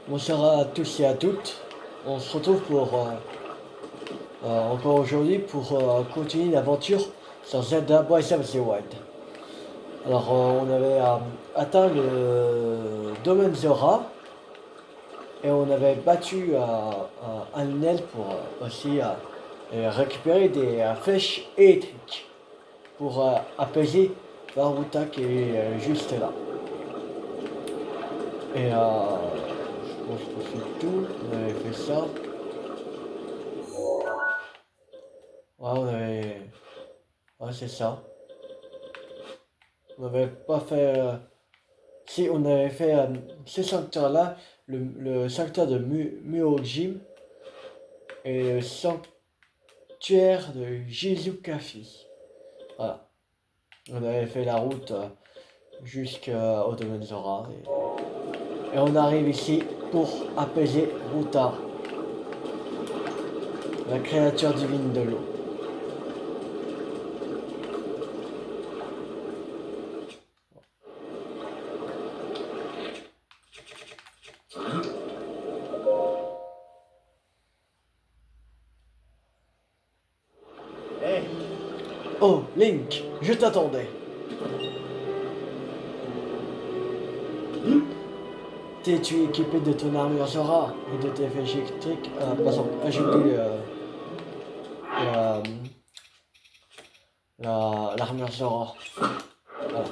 Bonsoir à tous et à toutes. On se retrouve pour encore aujourd'hui pour continuer l'aventure sur Zelda Breath of the Wild. Alors on avait atteint le domaine Zora et on avait battu un Nel pour aussi récupérer des flèches électriques pour apaiser Baruta qui est juste là. Et je pense que c'est tout. On avait fait ça. Ouais, on avait. Ouais, c'est ça. On n'avait pas fait. Si, on avait fait ce sanctuaire-là, le sanctuaire de Muojim et le sanctuaire de Jizukafi. Voilà. On avait fait la route jusqu'au domaine Zora. Et on arrive ici pour apaiser Ruta, la créature divine de l'eau. Oh, Link, je t'attendais. T'es-tu équipé de ton armure Zora et de tes flèches électriques? Passons, ajouter l'armure Zora. Voilà.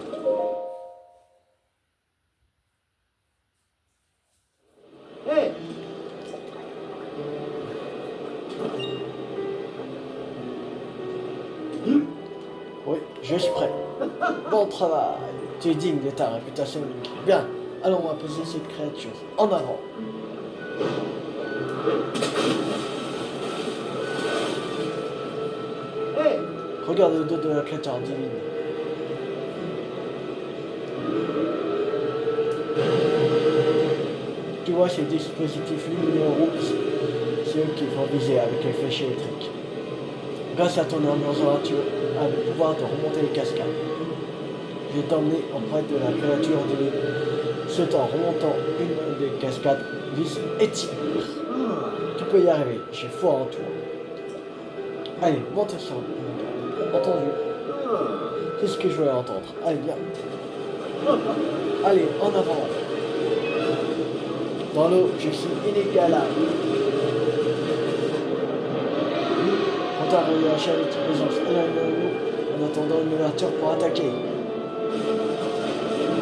Hey! Oui, je suis prêt. Bon travail. Tu es digne de ta réputation, Link. Bien, allons apaiser cette créature. En avant. Hey! Regarde le dos de la créature divine. Tu vois ces dispositifs lumineux rouges, c'est eux qu'il faut viser avec les flèches électriques. Grâce à ton armure Zora, tu as le pouvoir de remonter les cascades. Je vais t'emmener auprès de la créature divine. C'est en remontant une des cascades, vise et tire. Tu peux y arriver, j'ai foi en toi. Allez, monte sur le. Entendu. C'est ce que je voulais entendre. Allez, viens. Allez, en avant. Dans l'eau, je suis inégalable. On t'a relâché avec ta présence. En attendant une ouverture pour attaquer.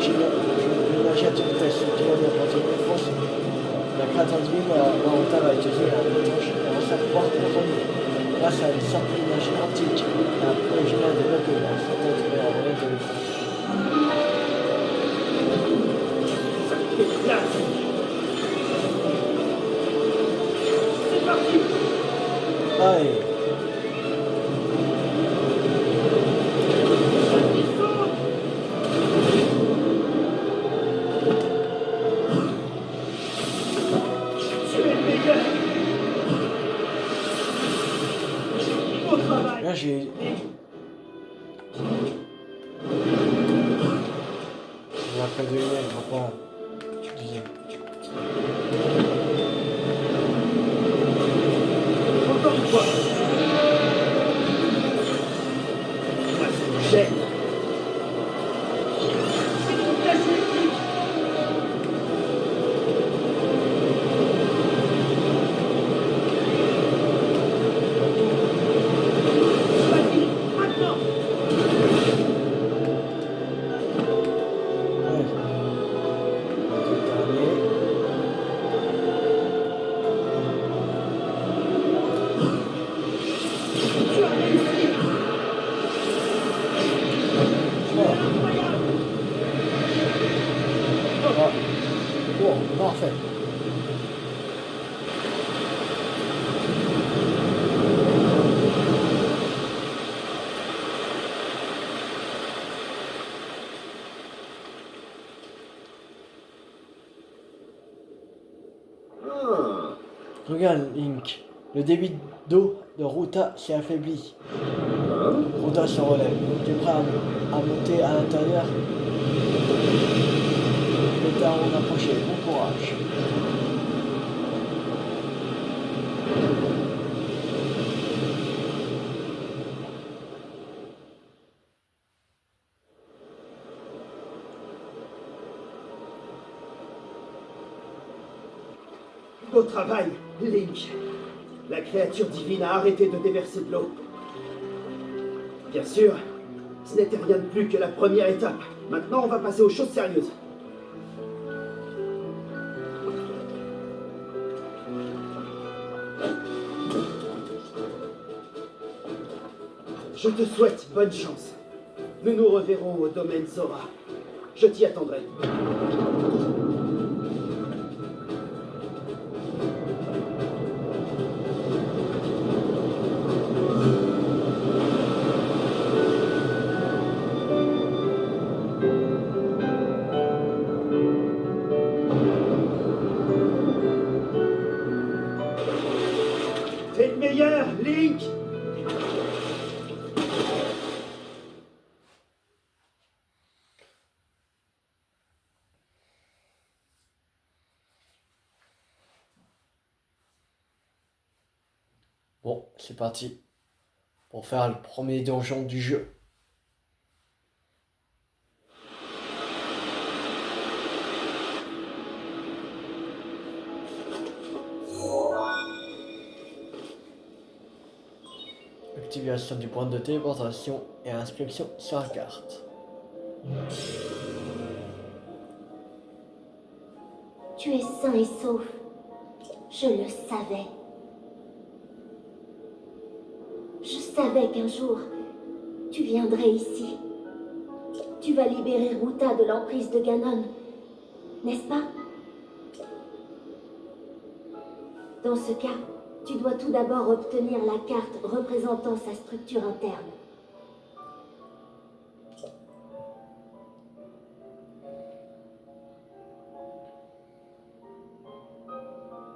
Je nage à toute vitesse, qui va bien partir de force. La créature divine, on va utiliser la boutonche et sa pouvoir contre nous. Grâce à une certaine énergie antique, la originaire des documents, certains trouver en relais de l'époque. C'est parti! Allez! Là, j'ai... Après de lumière, je vois pas... Tu disais... Encore une fois. J'ai. Bon, parfait. Regarde, Link. Le débit d'eau de Ruta s'est affaibli. Ruta se relève. Tu es prêt à monter à l'intérieur? Les darons approcher. Bon courage. Beau travail, Link. La créature divine a arrêté de déverser de l'eau. Bien sûr, ce n'était rien de plus que la première étape. Maintenant, on va passer aux choses sérieuses. Je te souhaite bonne chance. Nous nous reverrons au domaine Zora. Je t'y attendrai. T'es le meilleur, Link! Bon, c'est parti pour faire le premier donjon du jeu. Activation du point de téléportation et inscription sur la carte. Tu es sain et sauf. Je le savais. Je savais qu'un jour, tu viendrais ici. Tu vas libérer Ruta de l'emprise de Ganon, n'est-ce pas? Dans ce cas, tu dois tout d'abord obtenir la carte représentant sa structure interne.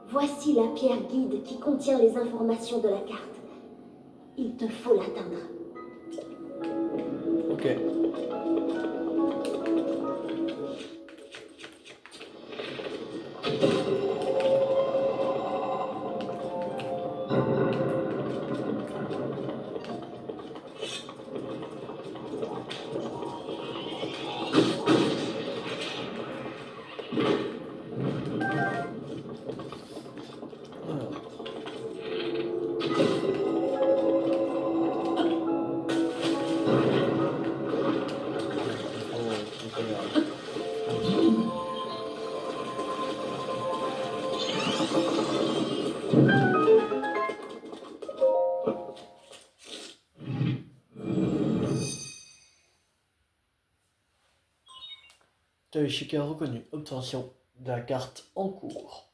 Voici la pierre guide qui contient les informations de la carte. Il te faut l'atteindre. Ok. Échiquier reconnu. Obtention de la carte en cours.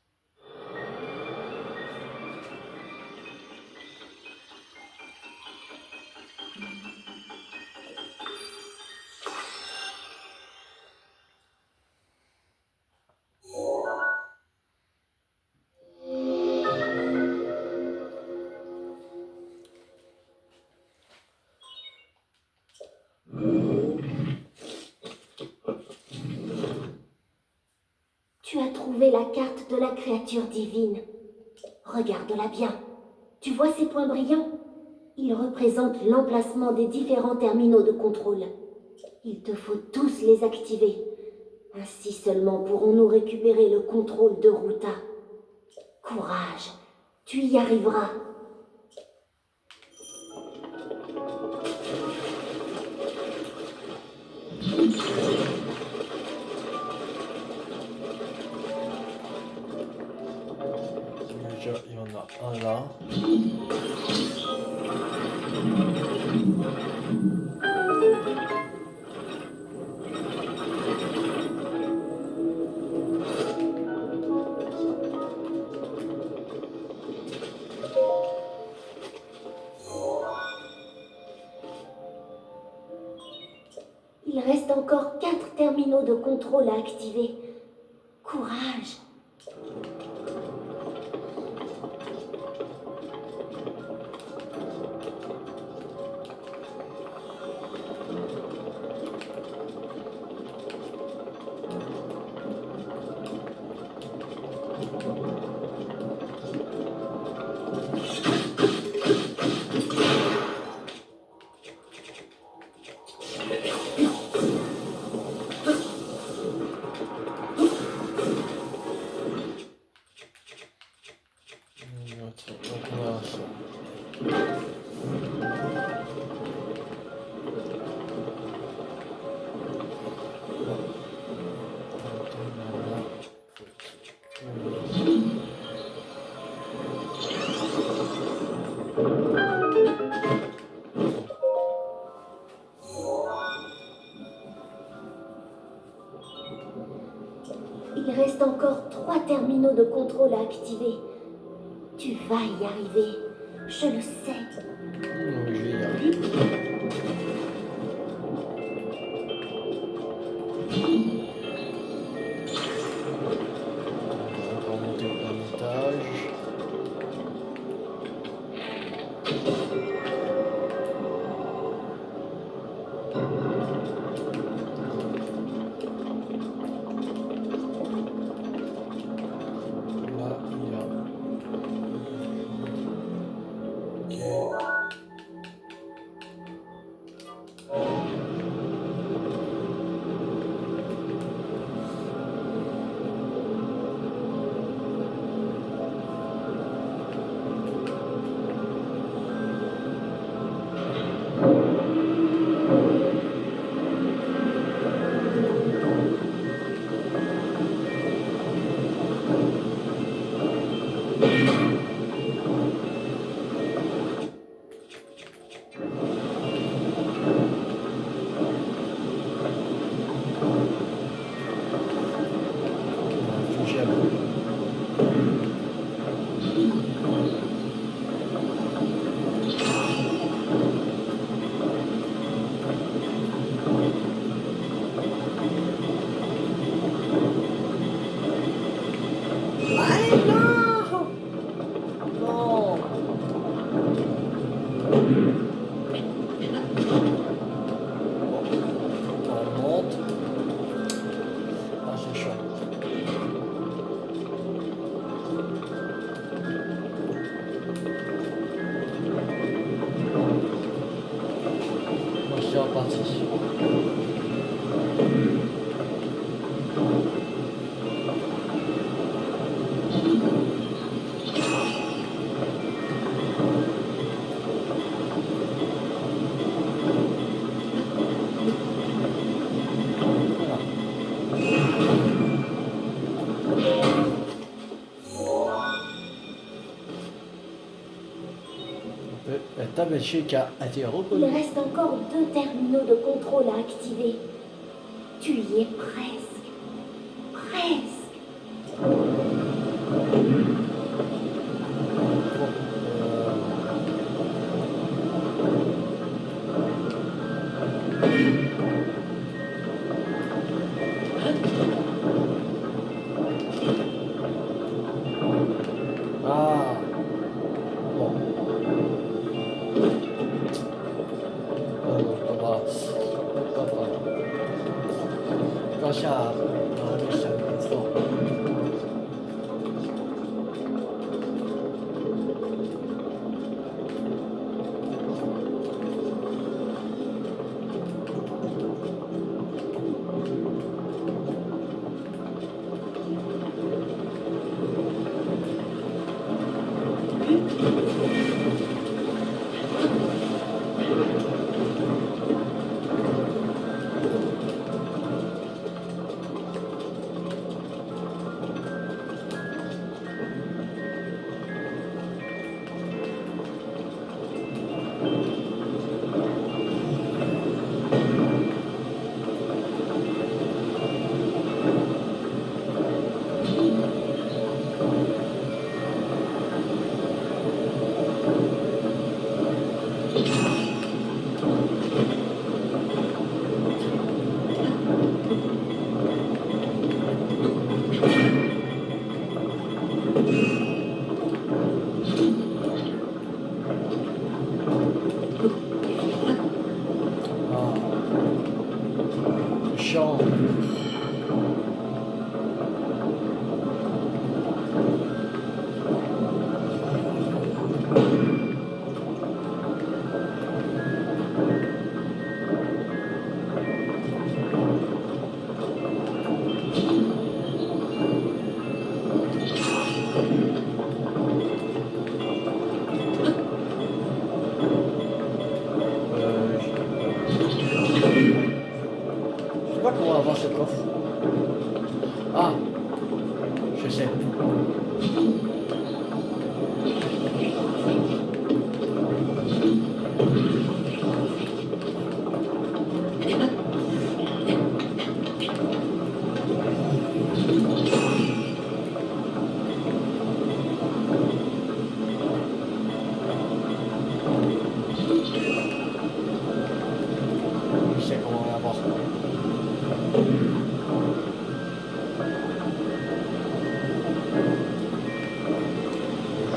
Tu as trouvé la carte de la créature divine. Regarde-la bien. Tu vois ces points brillants? Ils représentent l'emplacement des différents terminaux de contrôle. Il te faut tous les activer. Ainsi seulement pourrons-nous récupérer le contrôle de Ruta. Courage, tu y arriveras. Déjà, il y en a un là. Il reste encore 4 terminaux de contrôle à activer. Courage! encore 3 terminaux de contrôle à activer. Tu vas y arriver. Je le sais. Je vais y arriver. On va monter au premier étage. Là, il y a... Ok. La table chic a été Il reconnue. reste encore 2 terminaux de contrôle à activer. Tu y es presque. Presque. Ah, bon. Quand ça fort. Chant. Je sais pas comment avoir ce coffre. Ah, je sais.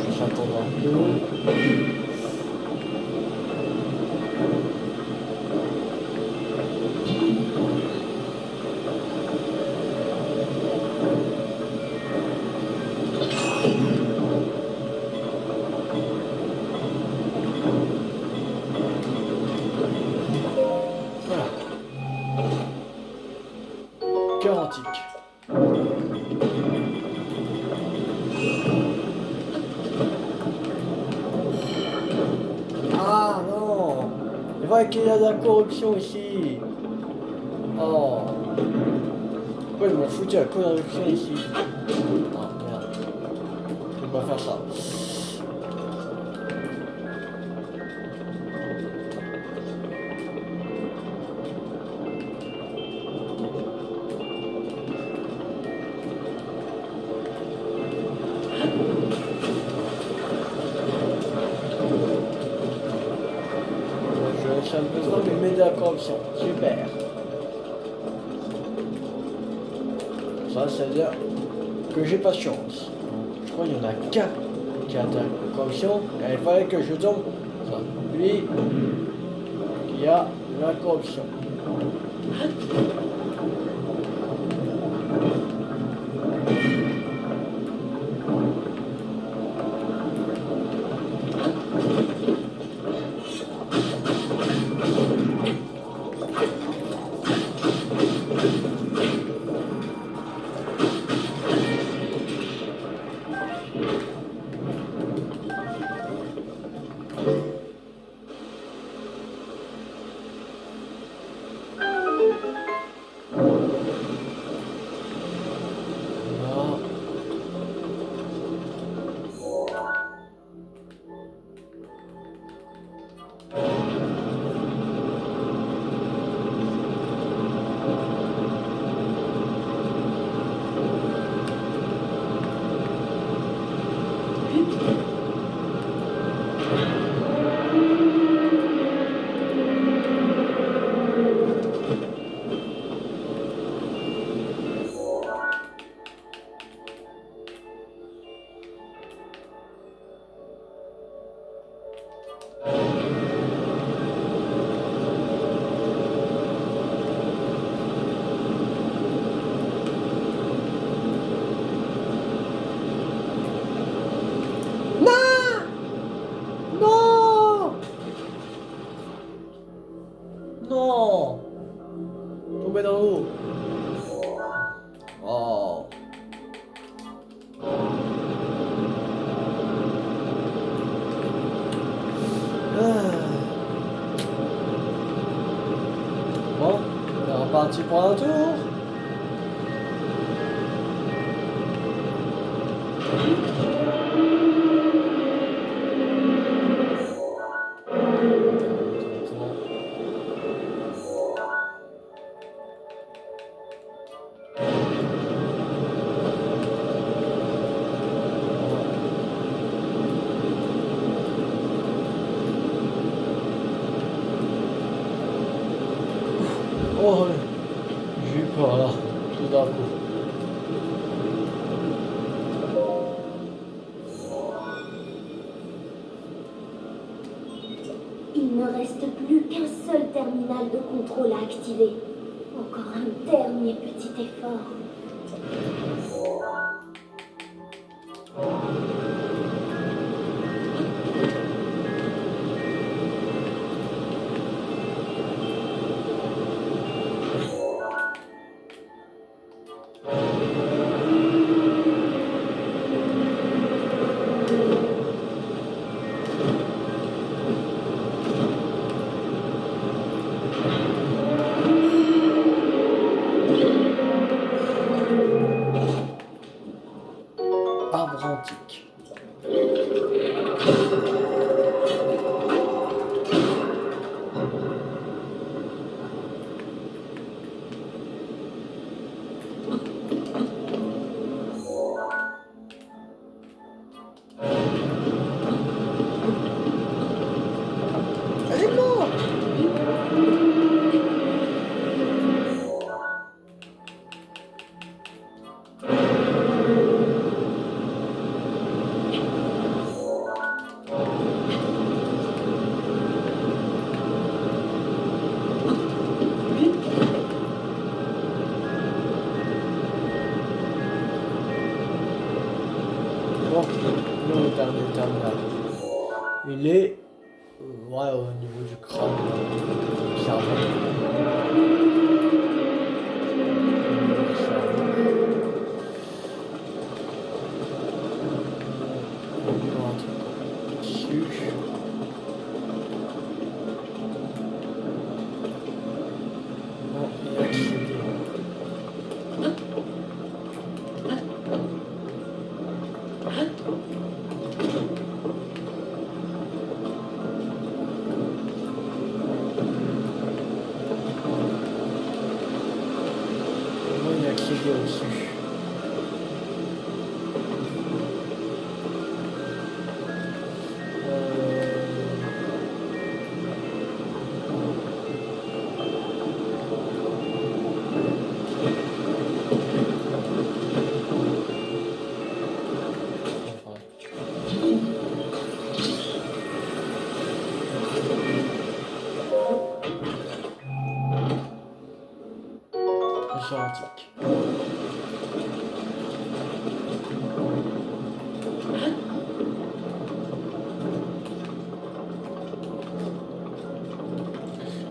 Juste attendre un peu. Voilà. Cœur antique. Ah non! Je vois qu'il y a de la corruption ici. Oh. Pourquoi ils m'ont foutu la corruption ici? Ah merde. Je peux pas faire ça. J'ai besoin de m'aider à la corruption. Super. Ça veut dire que j'ai pas de chance. Je crois qu'il y en a qu'un qui a de la corruption. Et il fallait que je tombe sur lui qui a de la corruption. Non! Tombé dans l'eau. Oh. Bon, on est reparti pour un tour. Oh, j'ai eu peur là, tout d'un coup. Il ne reste plus qu'un seul terminal de contrôle à activer. Encore un dernier petit effort. Arbre antique. Elle est morte! Bon, l'eau est un éternel. Il est ouais, au niveau du crâne, du cerveau. Du cerveau. Il y a un truc dessus. Non, il y a accédé. Comment il y a accédé au-dessus? Trésor antique.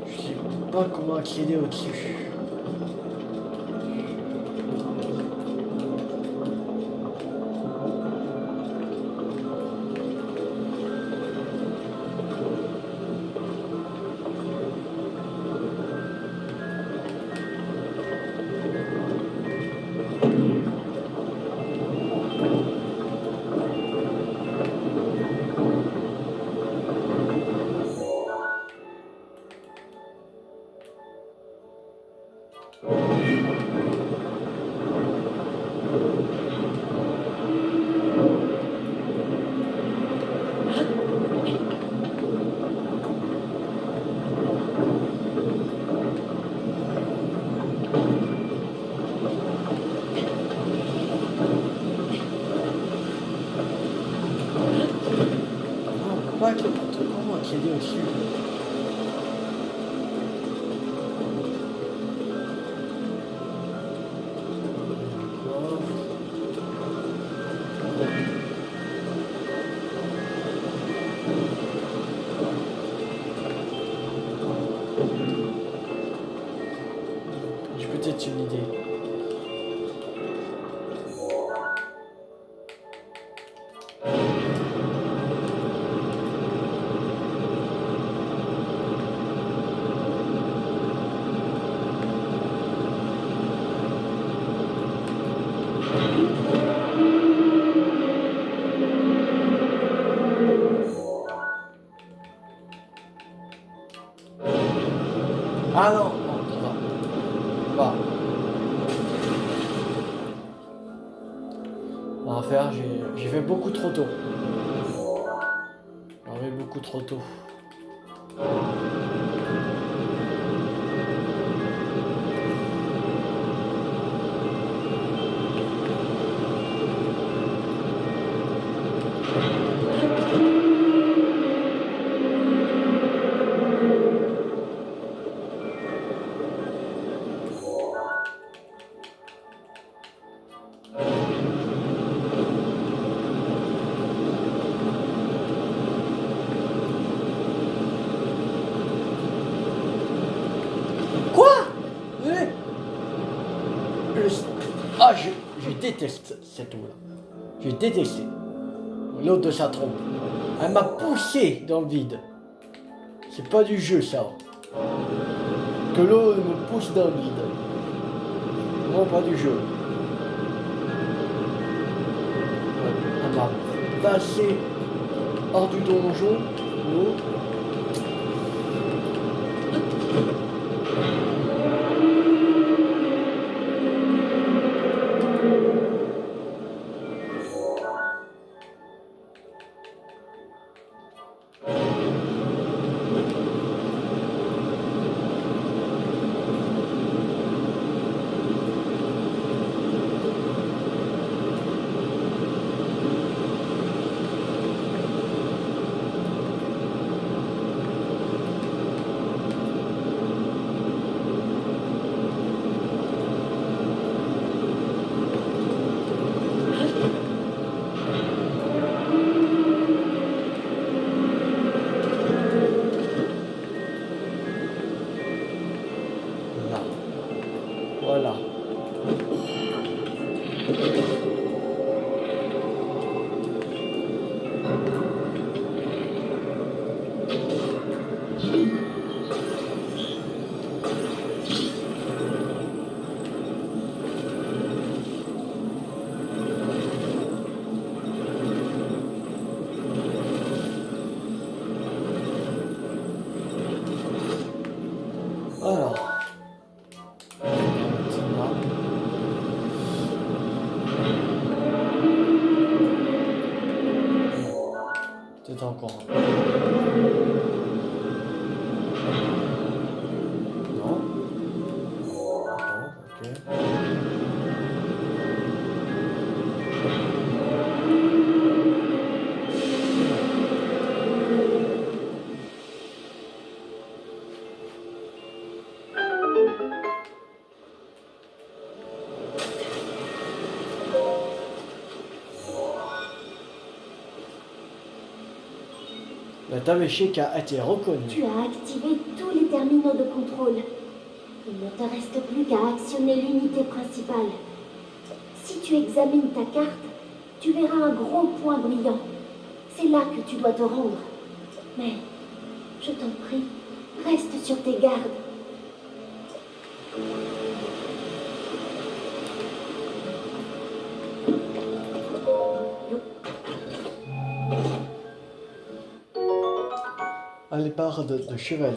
Je sais pas comment accéder au-dessus. Pas avec n'importe comment accéder au-dessus. J'ai peut-être une idée. Ah non, non, ça va. Va. On va faire, j'ai fait beaucoup trop tôt. J'ai fait beaucoup trop tôt. Ah, je déteste cette eau-là. J'ai détesté. L'eau de sa trompe. Elle m'a poussé dans le vide. C'est pas du jeu, ça. Que l'eau me pousse dans le vide. Non, pas du jeu. Elle m'a passé hors du donjon. L'eau. encore un. Non. Attends, ok. La table échec a été reconnue. Tu as activé tous les terminaux de contrôle. Il ne te reste plus qu'à actionner l'unité principale. Si tu examines ta carte, tu verras un gros point brillant. C'est là que tu dois te rendre. Mais, je t'en prie, reste sur tes gardes. À l'épargne de chevalier.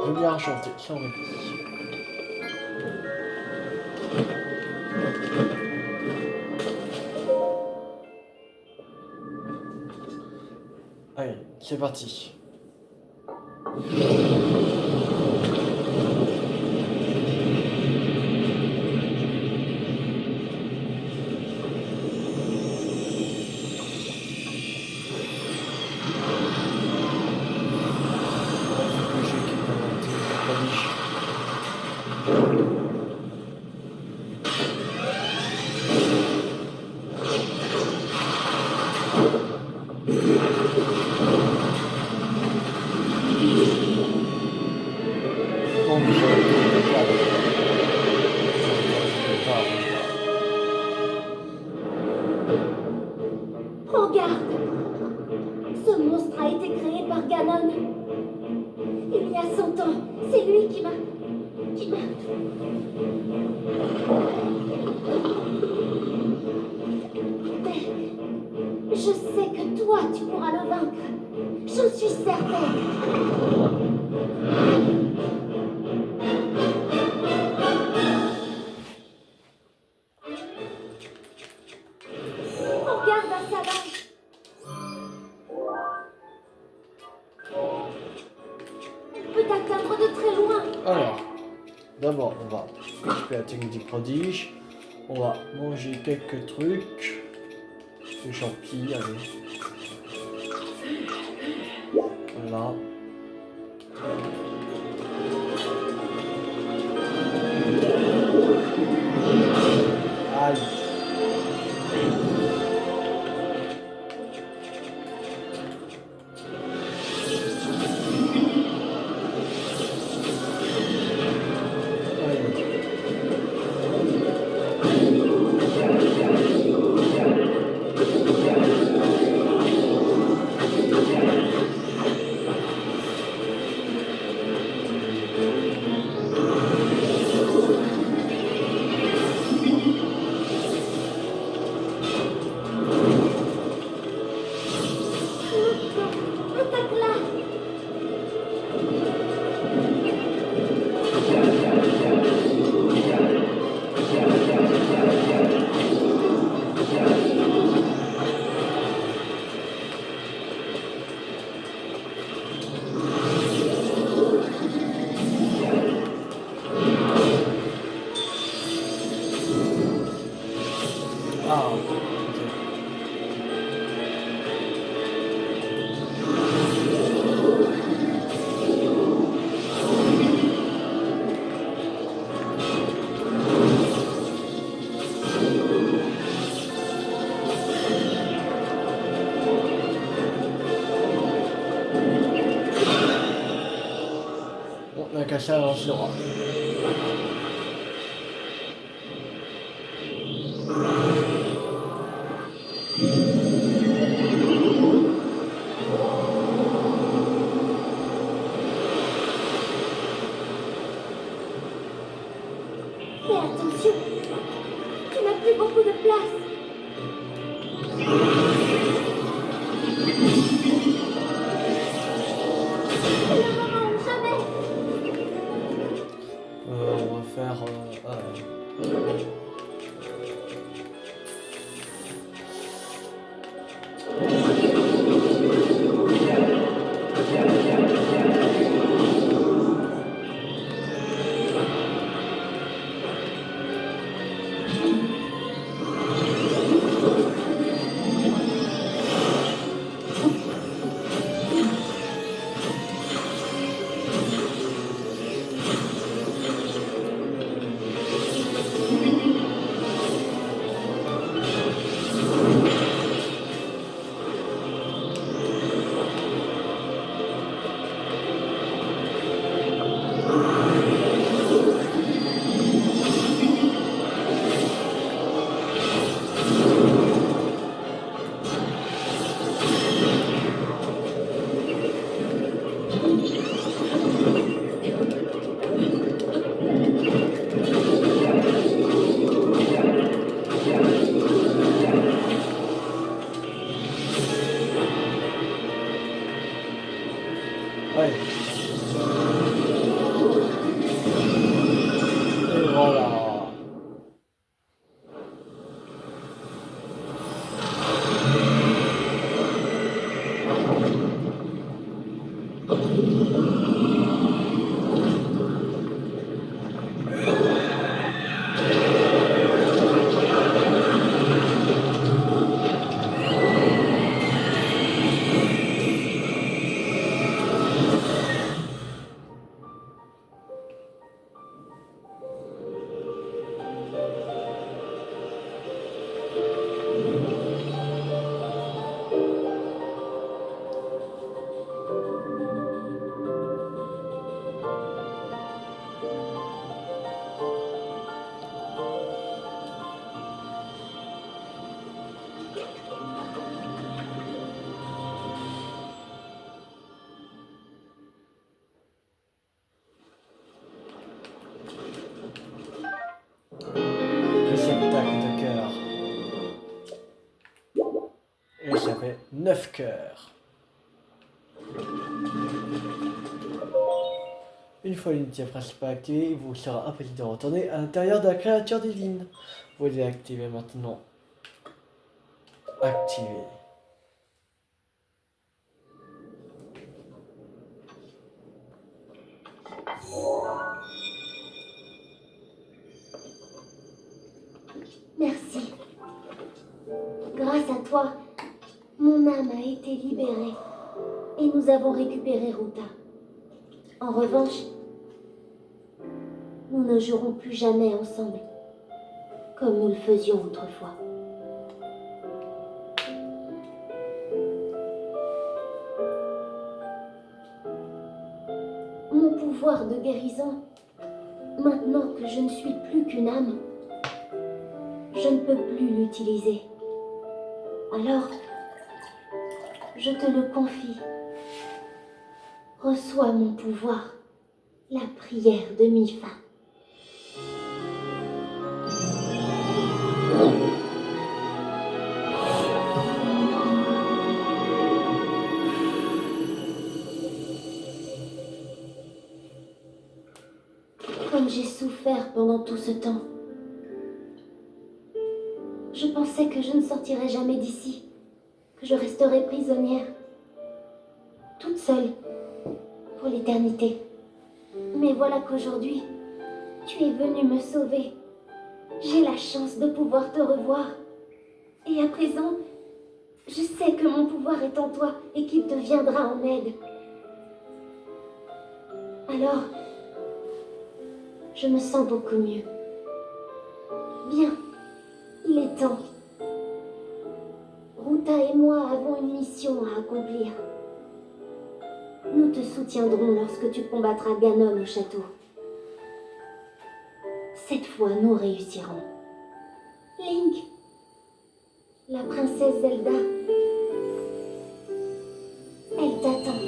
Je viens enchanté, sans répit. Allez, c'est parti. Regarde! Ce monstre a été créé par Ganon. Il y a 100 ans, c'est lui qui m'a... Mais je sais que toi, tu pourras le vaincre. J'en suis certaine. Regarde un savage. Il peut t'atteindre de très loin. Alors, d'abord, on va récupérer la technique du prodige. On va manger quelques trucs. Des champignons, allez. Voilà. Aïe. Attaque-la. Ah, ok. Bon, on a qu'à ça, on se l'aura. Fais attention. plus beaucoup de place. C'est le moment ou jamais. On va faire... Ouais. Et voilà. Réceptacle de cœur. Et ça fait 9 cœurs. Une fois l'unité principale activée, il vous sera impossible de retourner à l'intérieur de la créature divine. Vous les activez maintenant. Activé. Merci. Grâce à toi, mon âme a été libérée et nous avons récupéré Ruta. En revanche, nous ne jouerons plus jamais ensemble, comme nous le faisions autrefois. Mon pouvoir de guérison, maintenant que je ne suis plus qu'une âme, je ne peux plus l'utiliser. Alors, je te le confie. Reçois mon pouvoir, la prière de Mifa. Comme j'ai souffert pendant tout ce temps. Je pensais que je ne sortirais jamais d'ici, que je resterais prisonnière, toute seule, pour l'éternité. Mais voilà qu'aujourd'hui, tu es venu me sauver. J'ai la chance de pouvoir te revoir. Et à présent, je sais que mon pouvoir est en toi et qu'il te viendra en aide. Alors, je me sens beaucoup mieux. Bien, il est temps. Ruta et moi avons une mission à accomplir. Nous te soutiendrons lorsque tu combattras Ganon au château. Cette fois, nous réussirons. Link, la princesse Zelda, elle t'attend.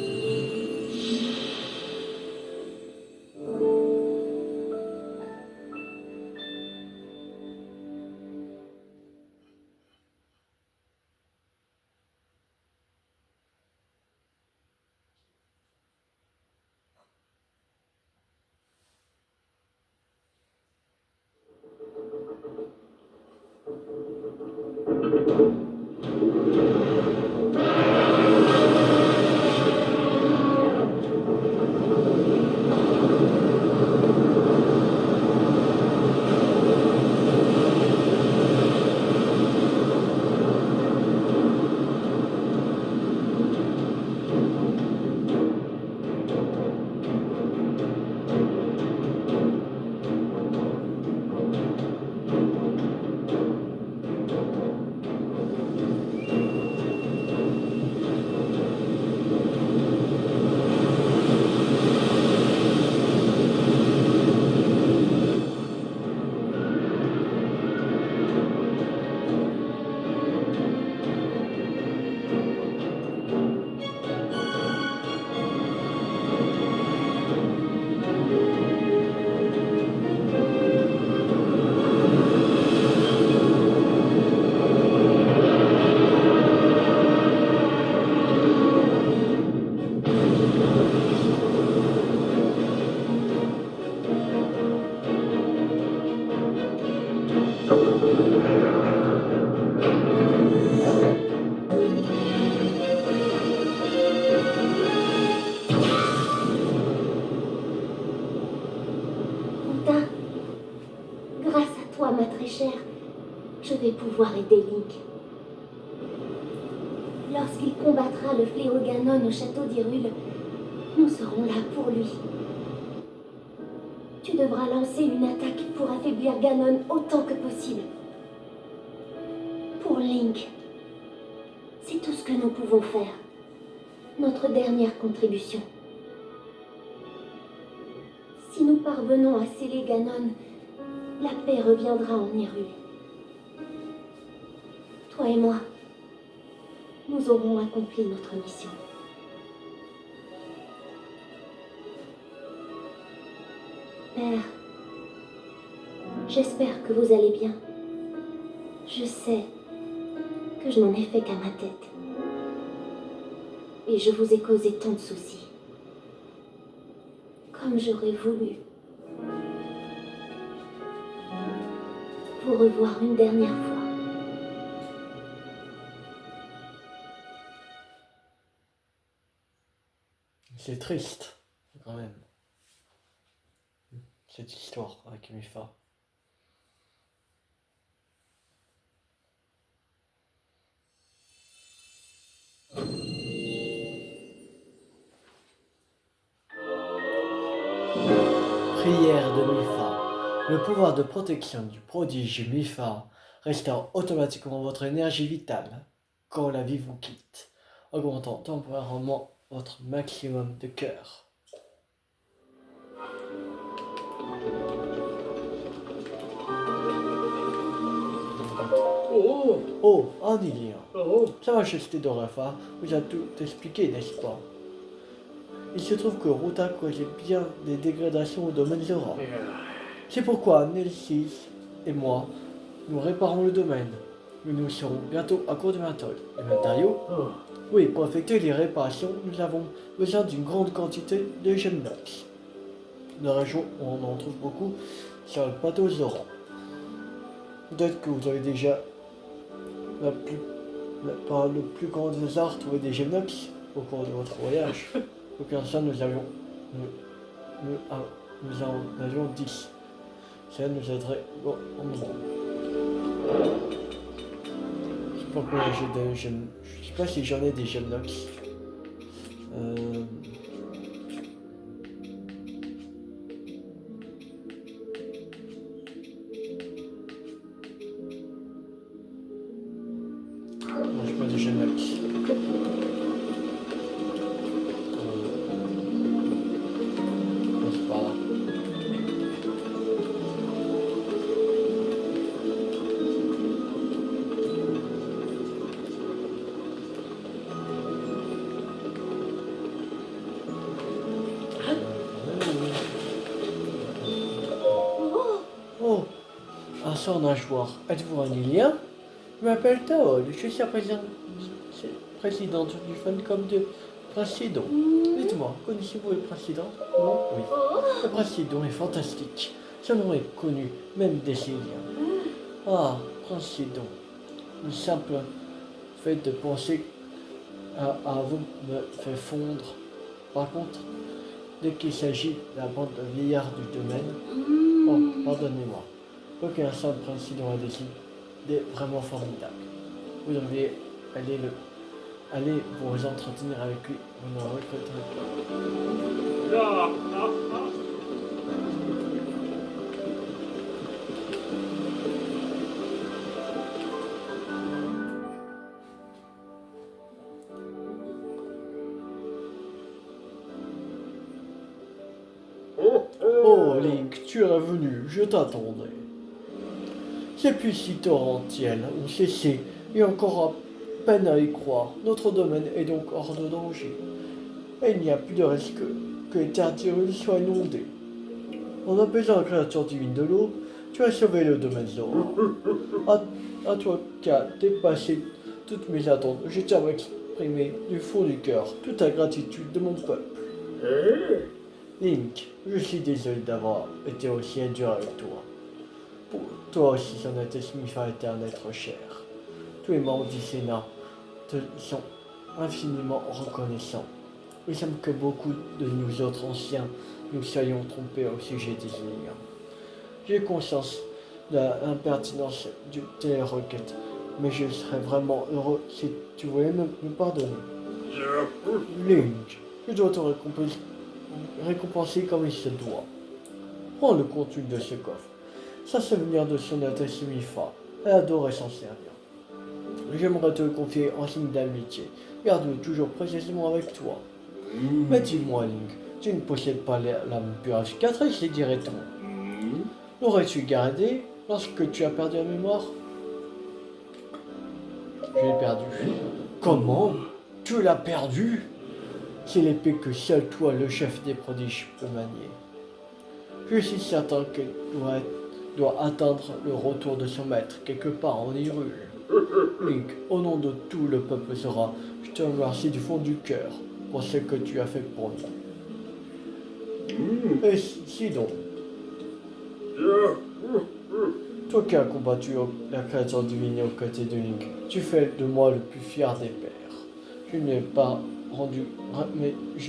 Ruta, grâce à toi, ma très chère, je vais pouvoir aider Link. Lorsqu'il combattra le fléau Ganon au château d'Hyrule, nous serons là pour lui. Tu devras lancer une attaque pour affaiblir Ganon autant que possible. Pour Link, c'est tout ce que nous pouvons faire. Notre dernière contribution. Si nous parvenons à sceller Ganon, la paix reviendra en Hyrule. Toi et moi, nous aurons accompli notre mission. Père, j'espère que vous allez bien. Je sais que je n'en ai fait qu'à ma tête. Et je vous ai causé tant de soucis. Comme j'aurais voulu vous revoir une dernière fois. C'est triste, quand même. Cette histoire avec Mipha. Prière de Mipha. Le pouvoir de protection du prodige Mipha restaure automatiquement votre énergie vitale quand la vie vous quitte, augmentant temporairement votre maximum de cœur. Oh, Anilien. Sa Majesté Dorafa vous a tout expliqué, n'est-ce pas? Il se trouve que Ruta causait bien des dégradations au domaine Zora. C'est pourquoi Nelsis et moi, nous réparons le domaine. Nous serons bientôt à court de matériaux. Oui, pour effectuer les réparations, nous avons besoin d'une grande quantité de gemmes nox. Dans la région, on en trouve beaucoup sur le plateau Zora. Peut-être que vous avez déjà, par le plus grand hasard, trouvé des gemmes nox au cours de votre voyage. Aucun ça, nous en avions 10. Ça nous aiderait au moment. Je sais pas combien j'ai de gemmes. Je sais pas si j'en ai des gemmes nox. Non, j'ai pas de gemmes nox. C'est pas là. Oh, un sort nageoire. Êtes-vous un Ilien? Je m'appelle Taol, je suis la présidente du Funcom de Prince-Sidon. Dites-moi, connaissez-vous le Prince-Sidon? Non? Oui. Le Prince-Sidon est fantastique. Son nom est connu, même des Iliens. Ah, Prince-Sidon. Le simple fait de penser à vous me fait fondre. Par contre, dès qu'il s'agit de la bande de vieillards du domaine, oh, pardonnez-moi. Aucun simple Prince-Sidon a des idées vraiment formidables. Vous devriez aller vous entretenir avec lui. Vous ne regretterez pas. Oh, Link, tu es revenu, je t'attendais. Ces pluies si torrentielles ont cessé, et encore à peine à y croire. Notre domaine est donc hors de danger. Et il n'y a plus de risque que les terres d'Hyrule soient inondées. En apaisant la créature divine de l'eau, tu as sauvé le domaine Zora. À toi qui as dépassé toutes mes attentes, je tiens à exprimer du fond du cœur toute la gratitude de mon peuple. Link, je suis désolé d'avoir été aussi dur avec toi. Pour toi aussi, Son Altesse Mifa était un être cher. Tous les membres du Sénat te sont infiniment reconnaissants. Il semble que beaucoup de nous autres anciens nous soyons trompés au sujet des Illiens. J'ai conscience de l'impertinence de tes requêtes, mais je serais vraiment heureux si tu voulais me pardonner. Link, je dois te récompenser comme il se doit. Prends le contenu de ce coffre. Ça souvenir de Son Altesse Mifa. Elle adorait s'en servir. J'aimerais te le confier en signe d'amitié. Garde-le toujours précieusement avec toi. Mais dis-moi, Link, tu ne possèdes pas l'âme purificatrice, et dirait-on. L'aurais-tu gardée lorsque tu as perdu la mémoire? Je l'ai perdue. Comment? Tu l'as perdue? C'est l'épée que seul toi, le chef des prodiges, peux manier. Je suis certain qu'elle doit atteindre le retour de son maître quelque part en Hyrule. Link, au nom de tout le peuple Zora, je te remercie du fond du cœur pour ce que tu as fait pour nous. Et si donc, toi qui as combattu la créature divine aux côtés de Link, tu fais de moi le plus fier des pères. Je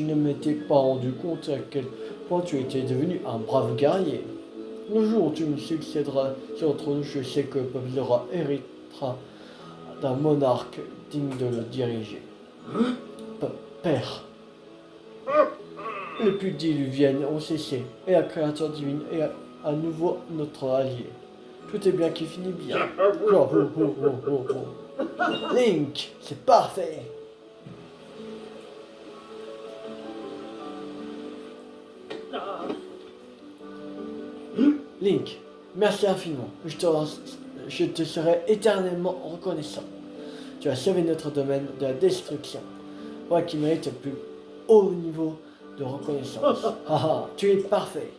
ne m'étais pas rendu compte à quel point tu étais devenu un brave guerrier. Le jour où tu me succéderas sur le trône, je sais que le peuple Zora héritera d'un monarque digne de le diriger. Père, les pluies diluviennes ont cessé, et la créature divine est à nouveau notre allié. Tout est bien qui finit bien. Link, c'est parfait. Link, merci infiniment. Je te serai éternellement reconnaissant. Tu as sauvé notre domaine de la destruction. Moi qui mérite le plus haut niveau de reconnaissance. Haha, tu es parfait.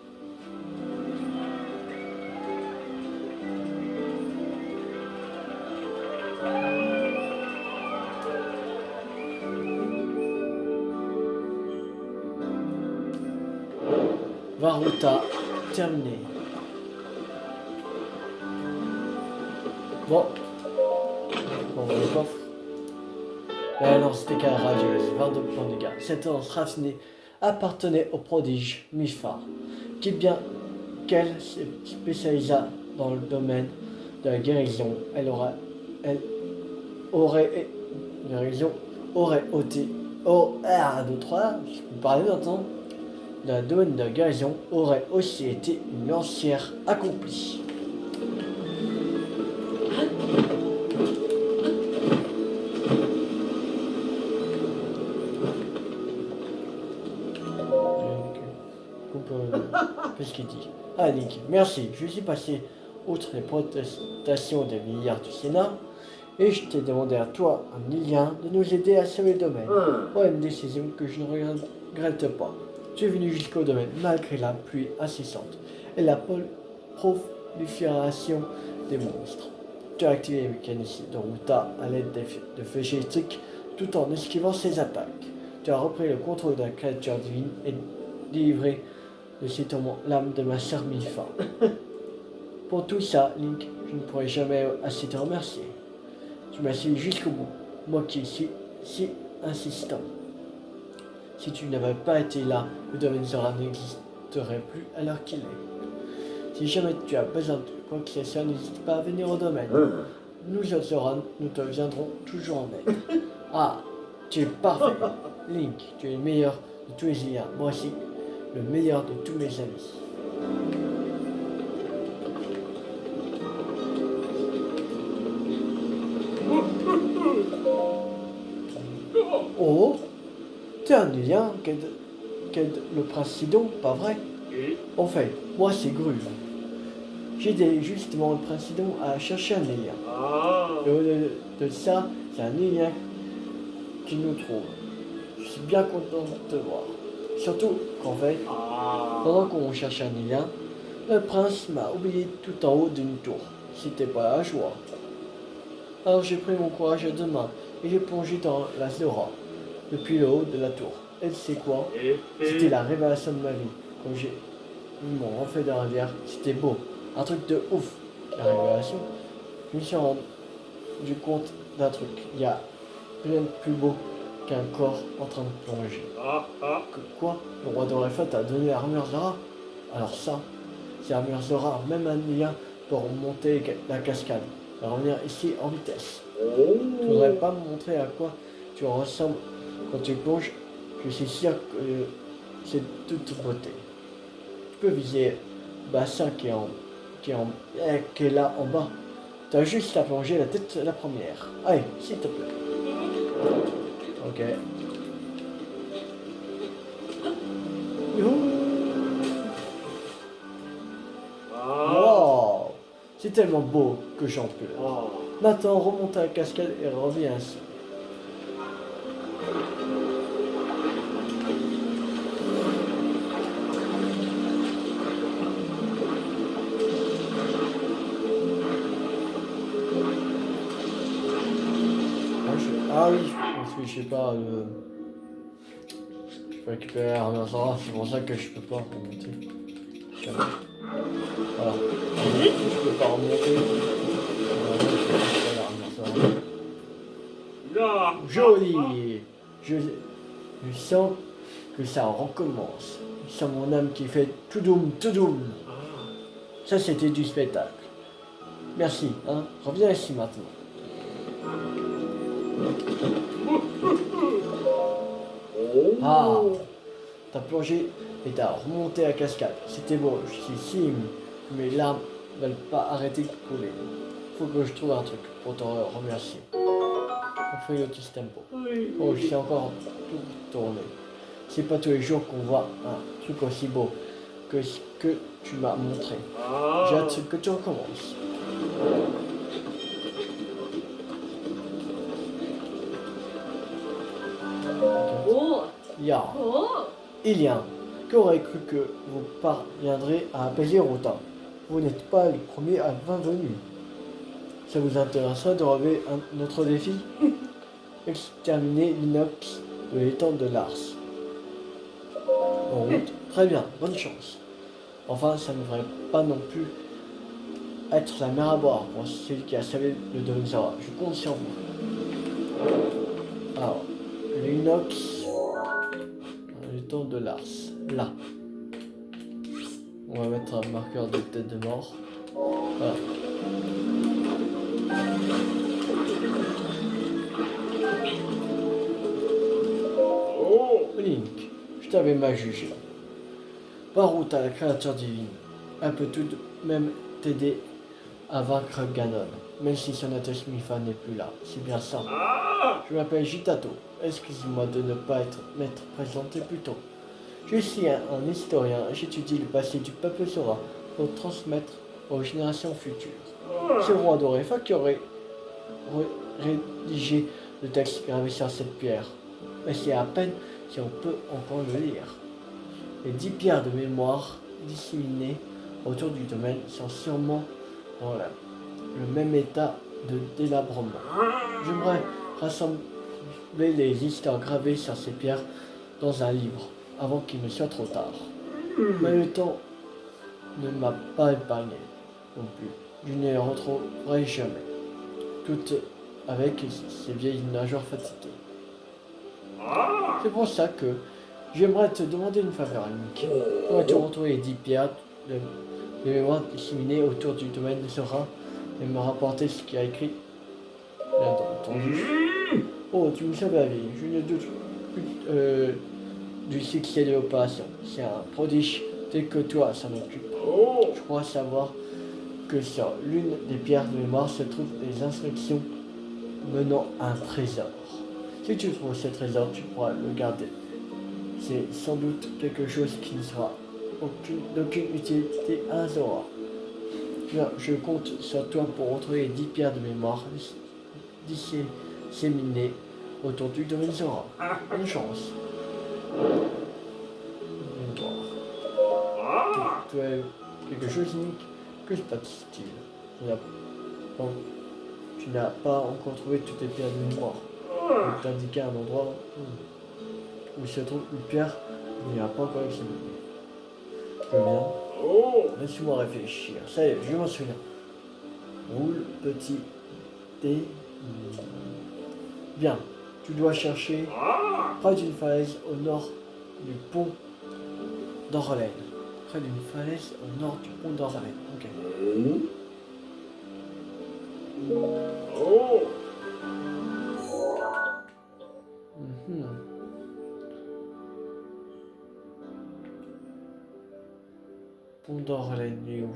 Varuta, terminé. Bon. On va le coffre. La lance d'écaille radieuse, 22 points de dégâts. Cette lance raffinée appartenait au prodige Mifa, qui bien qu'elle se spécialisa dans le domaine de la guérison, elle aurait ôté, je peux parler maintenant, le domaine de la guérison aurait aussi été une lancière accomplie. Qu'est-ce qu'il dit? Ah, Nick, merci. Je suis passé outre les protestations des milliards du Sénat et je t'ai demandé à toi, un Illien, de nous aider à sauver le domaine. Une décision que je ne regrette pas. Tu es venu jusqu'au domaine malgré la pluie incessante et la prolifération des monstres. Tu as activé les mécanismes de Ruta à l'aide de feux électriques tout en esquivant ses attaques. Tu as repris le contrôle de la créature divine et délivré de ces tourments l'âme de ma sœur Mifa. Pour tout ça, Link, je ne pourrai jamais assez te remercier. Tu m'as suivi jusqu'au bout, moi qui suis si insistant. Si tu n'avais pas été là, le domaine Zora n'existerait plus à l'heure qu'il est. Si jamais tu as besoin de quoi que ce soit, n'hésite pas à venir au domaine. Nous autres Zora, nous te viendrons toujours en aide. Ah, tu es parfait. Link, tu es le meilleur de tous les Illiens. Moi aussi, le meilleur de tous mes amis. Oh, t'es un Illien qu'aide le prince Sidon, pas vrai? En fait, moi c'est Gruve. J'ai aidé justement le prince Sidon à chercher un Illien. Et au-delà de ça, c'est un Illien qui nous trouve. Je suis bien content de te voir. Surtout qu'en fait, pendant qu'on cherchait un Illien, le prince m'a oublié tout en haut d'une tour. C'était pas la joie. Alors j'ai pris mon courage à deux mains et j'ai plongé dans la Zora, depuis le haut de la tour. Et tu sais quoi? C'était la révélation de ma vie. Quand j'ai vu mon reflet dans la rivière, c'était beau. Un truc de ouf. la révélation, je me suis rendu compte d'un truc. Il y a rien de plus beau qu'un corps en train de plonger. Que quoi? Le roi d'Orefa t'a donné l'armure Zora? Alors ça, c'est l'armure Zora, même un lien pour remonter la cascade et revenir ici en vitesse. Tu voudrais pas me montrer à quoi tu ressembles quand tu plonges? Je suis sûr que c'est toute beauté. Tu peux viser le bassin qui est là en bas. Tu as juste à plonger la tête la première. Allez, s'il te plaît. Ok. Youhou. Wow, c'est tellement beau que j'en pleure. Maintenant, remonte à la cascade et reviens ainsi. Ah oui, parce que je sais pas, je peux récupérer l'armure Zora, c'est pour ça que je peux pas remonter. Voilà. Je peux pas remonter. Joli. Je sens que ça recommence. Je sens mon âme qui fait tout doum, tout doum. Ça c'était du spectacle. Merci, hein. Reviens ici maintenant. Ah, t'as plongé et t'as remonté la cascade. C'était beau, je suis si ému. Mes larmes ne veulent pas arrêter de couler. Faut que je trouve un truc pour te remercier. On fait le tempo. Oh, je sais encore tout tourner. C'est pas tous les jours qu'on voit un truc aussi beau que ce que tu m'as montré. J'ai hâte que tu recommences. Ya. Ilian, qui aurait cru que vous parviendrez à apaiser autant? Vous n'êtes pas les premiers à 20 venus. Ça vous intéresserait de relever un autre défi? Exterminer l'inox de l'étang de Lars. En route. Très bien, bonne chance. Enfin, ça ne devrait pas non plus être la mer à boire pour celui qui a sauvé le domaine Zora. Je compte sur vous. Alors, l'inox de l'étang de Lars. Là. On va mettre un marqueur de tête de mort. Voilà. Link, je t'avais mal jugé. Par route à la créature divine. Elle peut tout de même t'aider à vaincre Ganon, même si son Mifa n'est plus là. C'est bien ça. Je m'appelle Jitato. Excuse-moi de ne pas m'être présenté plus tôt. Je suis un historien. J'étudie le passé du peuple Zora pour le transmettre aux générations futures. C'est le roi d'Orefa qui aurait rédigé le texte gravé sur cette pierre. Mais c'est à peine si on peut encore le lire. Les 10 pierres de mémoire disséminées autour du domaine sont sûrement dans le même état de délabrement. J'aimerais rassembler les histoires gravées sur ces pierres dans un livre avant qu'il ne soit trop tard. Mais le temps ne m'a pas épargné non plus. Je ne les retrouverai jamais. Toutes avec ces vieilles nageurs fatiguées. C'est pour ça que j'aimerais te demander une faveur, Link. Pourrais-tu retrouver les 10 pierres de mémoire disséminées autour du domaine de Zora et me rapporter ce qu'il a écrit? Bien entendu. Oh, tu me sauves la vie. Je ne doute plus du succès de l'opération. C'est un prodige tel que toi s'en occupe. Je crois savoir que sur l'une des pierres de mémoire se trouvent des instructions menant à un trésor. Si tu trouves ce trésor, tu pourras le garder. C'est sans doute quelque chose qui ne sera d'aucune utilité à Zora. Bien, je compte sur toi pour retrouver les 10 pierres de mémoire disséminées autour du domaine Zora. Bonne chance. Tu as quelque chose, Nick? Que se passe-t-il? Bon, tu n'as pas encore trouvé toutes les pierres de mémoire. Je vais t'indiquer un endroit où se trouve une pierre qu'il n'y a pas encore examinée. Très bien. Laisse-moi réfléchir. Ça y est, je m'en souviens. Roule, petit D. Bien. Tu dois chercher près d'une falaise au nord du pont d'Orlaine. Près d'une falaise au nord du pont d'Orlaine. Ok. Mhm. Pont d'Orlaine, il est où?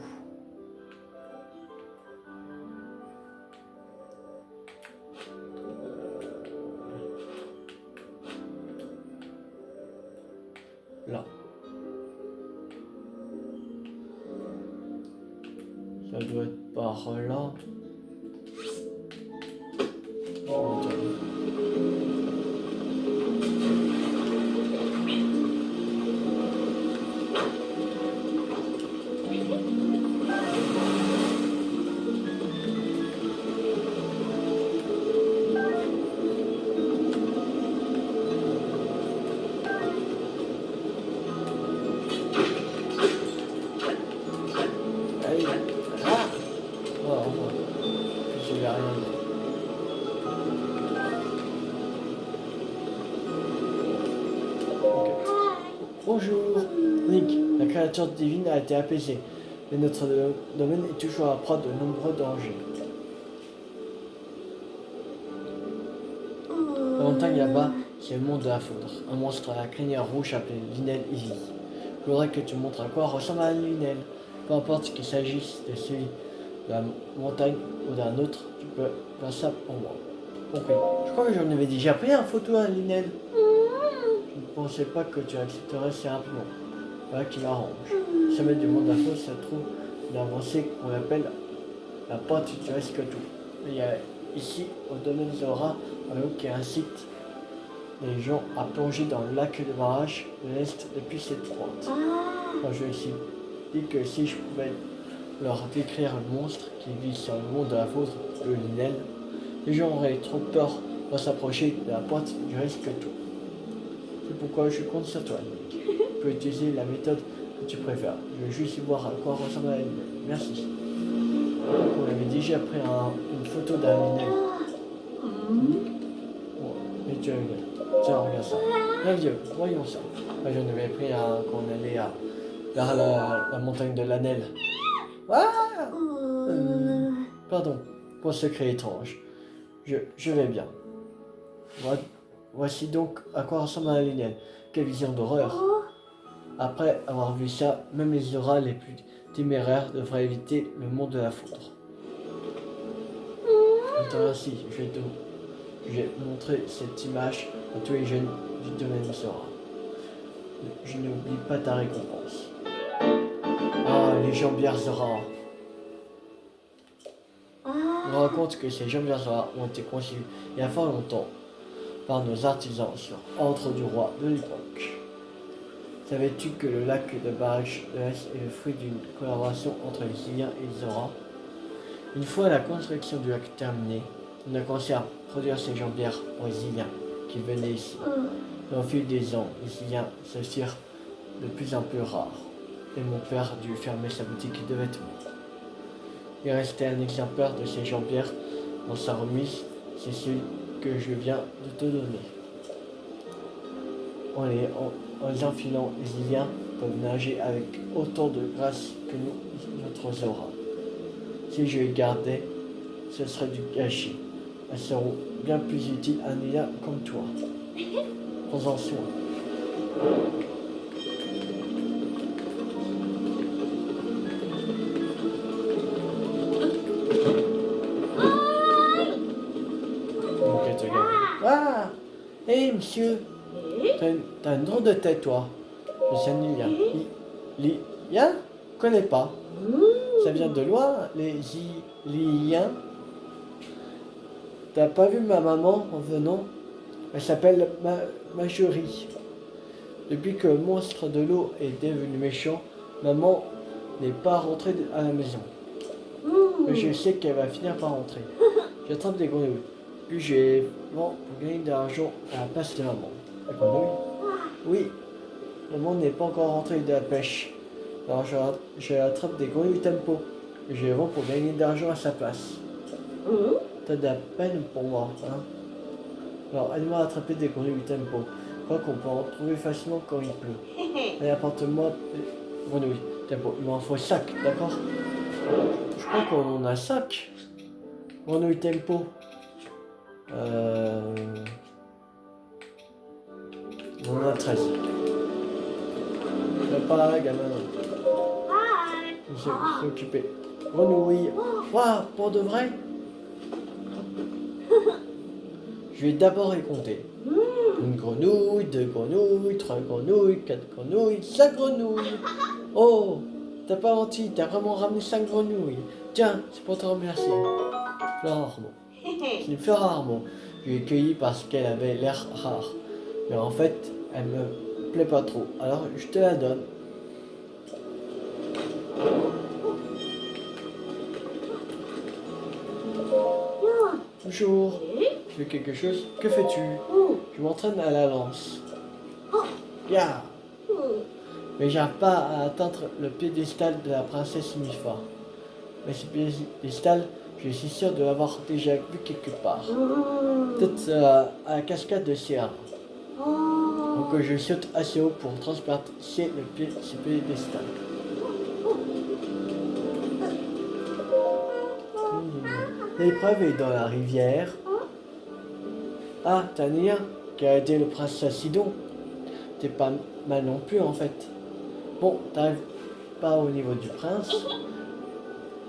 Là. Ça doit être par là. Allez. Ah. Oh, je vais rien dire. Ok. Bonjour, Link. La créature divine a été apaisée, mais notre domaine est toujours à près de nombreux dangers. La montagne là-bas, c'est le monde de la foudre. Un monstre à la crinière rouge appelé Linel Easy. Je voudrais que tu montres à quoi ressemble un Linel. Peu importe qu'il s'agisse de celui de la montagne ou d'un autre, tu peux faire ça pour moi. Compris. Je crois que j'en avais déjà pris une photo à Linel. Je ne pensais pas que tu accepterais si rapidement. Voilà qui m'arrange. Sommet du monde d'info, ça trouve une avancée qu'on appelle la pente du risque tout. Il y a ici, au domaine Zora, qui incite les gens à plonger dans le lac de barrage de l'Est depuis cette pointe. Quand je me suis dit que si je pouvais leur décrire le monstre qui vit sur le monde de la foudre, le Linel, les gens auraient trop peur de s'approcher de la pointe du risque tout. C'est pourquoi je compte sur toi, Nick. Tu peux utiliser la méthode que tu préfères. Je veux juste voir à quoi ressemble la Linel. Merci. On avait déjà pris une photo d'un Linel. Bon, mais tu as vu. Tiens, regarde ça. Bien vieux, voyons ça. Moi, j'en avais pris un quand on allait vers la montagne de l'Anel. Ah Pardon pour ce cri étrange. Je vais bien. Voici donc à quoi ressemble un Linel. Quelle vision d'horreur. Après avoir vu ça, même les auras les plus téméraires devraient éviter le monde de la foudre. Je te remercie. Je vais montrer cette image à tous les jeunes du domaine Zora. Je n'oublie pas ta récompense. Ah, les jambières Zora. On raconte que ces jambières Zora ont été conçues il y a fort longtemps par nos artisans sur ordre du roi de l'époque. Savais-tu que le lac de barrage de l'Est est le fruit d'une collaboration entre les Iliens et les Zora? Une fois la construction du lac terminée, on a commencé à produire ces jambières aux Iliens qui venaient ici. Mais au fil des ans, les Iliens se firent de plus en plus rares, et mon père dut fermer sa boutique de vêtements. Il restait un exemplaire de ces jambières dans sa remise, c'est celui que je viens de te donner. En les enfilant, les Iliens peuvent nager avec autant de grâce que nous, notre Zora. Si je les gardais, ce serait du gâchis. Elles seront bien plus utiles à un Ilien comme toi. Prends-en soin. Ok, tu regardes. Ah! Hé, monsieur! T'as une drôle de tête, toi. Je suis un Ilien. Lien? Je connais pas. Ça vient de loin, les Iliens. T'as pas vu ma maman en venant? Elle s'appelle Marjorie. Depuis que le monstre de l'eau est devenu méchant, maman n'est pas rentrée à la maison. Mais je sais qu'elle va finir par rentrer. J'attrape des grenouilles. Puis je les vends pour gagner de l'argent à la place de maman. Les grenouilles? Oui. Maman n'est pas encore rentrée de la pêche. Alors je attrape des grenouilles tempo. et je les vends pour gagner de l'argent à sa place. Mhm. T'as de la peine pour moi, hein. Alors, aide-moi à attraper des grenouilles tempo. Je crois qu'on peut en trouver facilement quand il pleut. Allez, apporte-moi des grenouilles tempo. Il m'en faut 5, d'accord? Je crois qu'on en a 5. Grenouilles tempo. On en a 13. Je vais pas, gamin. Il s'est occupé. Grenouille. Waouh, pour de vrai? Je vais d'abord les compter. Une grenouille, 2 grenouilles, 3 grenouilles, 4 grenouilles, 5 grenouilles. Oh, t'as pas menti, t'as vraiment ramené 5 grenouilles. Tiens, c'est pour te remercier. Fleur Armand. C'est une fleur Armand. Je l'ai cueillie parce qu'elle avait l'air rare. Mais en fait, elle me plaît pas trop. Alors, je te la donne. Bonjour. Tu veux quelque chose? Que fais-tu? Je m'entraîne à la lance. Yeah. Mais j'arrive pas à atteindre le piédestal de la princesse Mifa. Mais ce piédestal, je suis sûr de l'avoir déjà vu quelque part. Peut-être à la cascade de Sierra. Donc je saute assez haut pour transporter ce piédestal. L'épreuve est dans la rivière. Ah, t'as un lien qui a aidé le prince Sidon. T'es pas mal non plus en fait. Bon, t'arrives pas au niveau du prince,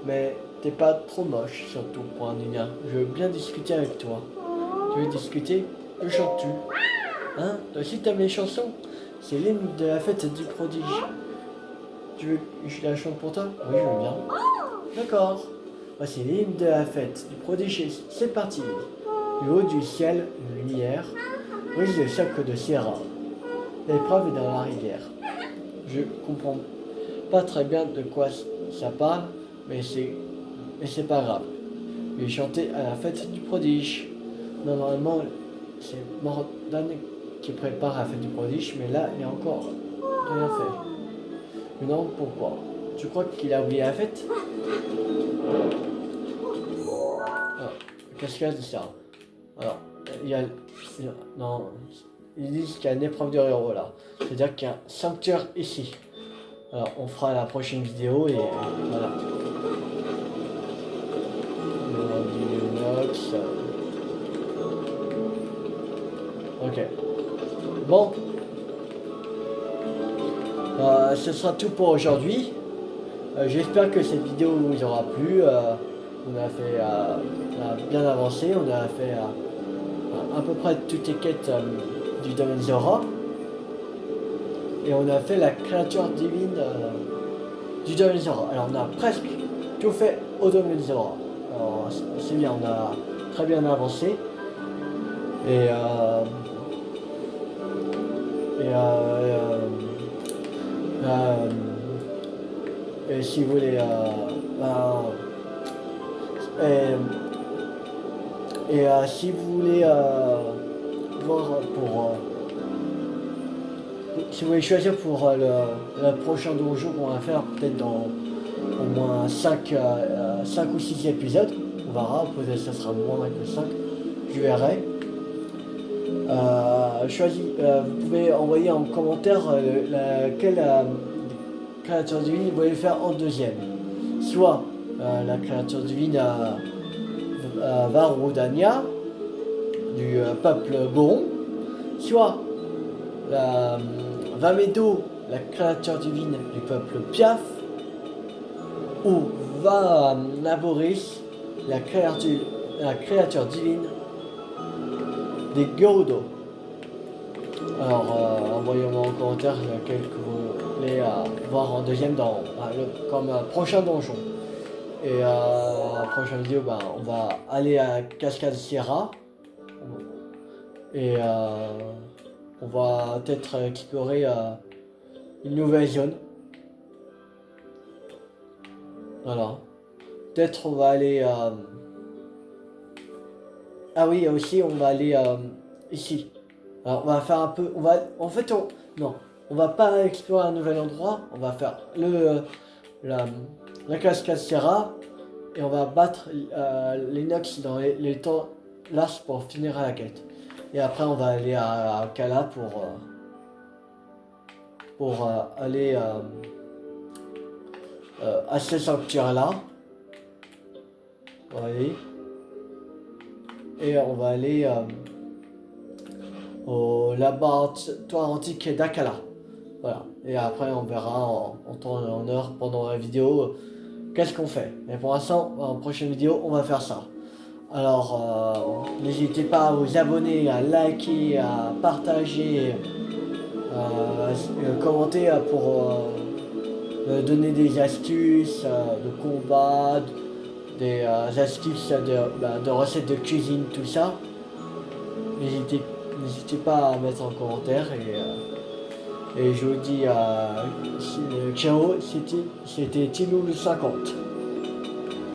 mais t'es pas trop moche surtout pour un lien. Je veux bien discuter avec toi. Tu veux discuter? Que chantes-tu? Hein? Toi aussi t'aimes les chansons? C'est l'hymne de la fête du prodige. Tu veux que je la chante pour toi? Oui, je veux bien. D'accord. Voici l'hymne de la fête du prodige. C'est parti. Du haut du ciel, une lumière brise le socle de Sierra. L'épreuve est dans la rivière. Je comprends pas très bien de quoi ça parle, mais c'est pas grave. Je vais chanter à la fête du prodige. Normalement, c'est Mordan qui prépare la fête du prodige, mais là, il n'y a encore rien fait. Je me demande pourquoi. Tu crois qu'il a oublié la fête? Ah, cascade de ça. Alors, non, ils disent qu'il y a une épreuve de héros là. C'est-à-dire qu'il y a un sanctuaire ici. Alors, on fera la prochaine vidéo et voilà. Inox. Ok. Bon. Ce sera tout pour aujourd'hui. J'espère que cette vidéo vous aura plu. On a bien avancé. On a fait à peu près toutes les quêtes du domaine Zora. Et on a fait la créature divine du domaine Zora. Alors on a presque tout fait au domaine Zora. Alors c'est bien, on a très bien avancé. Et si vous voulez si vous voulez voir pour si vous voulez choisir pour le prochain donjon qu'on va faire, peut-être dans au moins 5 ou 6 épisodes, on verra, peut-être ça sera moins que 5, je verrai. Vous pouvez envoyer en commentaire laquelle créature divine vous voulez faire en deuxième. Soit la créature divine Varudania du peuple Goron, soit la Vamedo, la créature divine du peuple Piaf, ou Naboris, la créature divine des Gerudo. Alors, envoyez-moi en commentaire laquelle que vous voulez voir en deuxième comme prochain donjon. Et la prochaine vidéo, on va aller à Cascade Sierra. Et on va peut-être explorer une nouvelle zone. Voilà. Peut-être on va aller... Ah oui, aussi on va aller ici. Alors on va faire un peu... Non, on va pas explorer un nouvel endroit. On va faire la cascade Serra et on va battre l'Inox dans les temps l'As pour finir la quête. Et après on va aller à Kala pour aller à ce sanctuaire-là. On va aller. Et on va aller au laboratoire antique d'Akala. Voilà. Et après on verra en temps et en heure pendant la vidéo qu'est-ce qu'on fait. Mais pour l'instant, en prochaine vidéo, on va faire ça. Alors, n'hésitez pas à vous abonner, à liker, à partager, à commenter pour donner des astuces de combat, des astuces de recettes de cuisine, tout ça. N'hésitez pas à mettre en commentaire et je vous dis ciao, c'était Tilou le 50.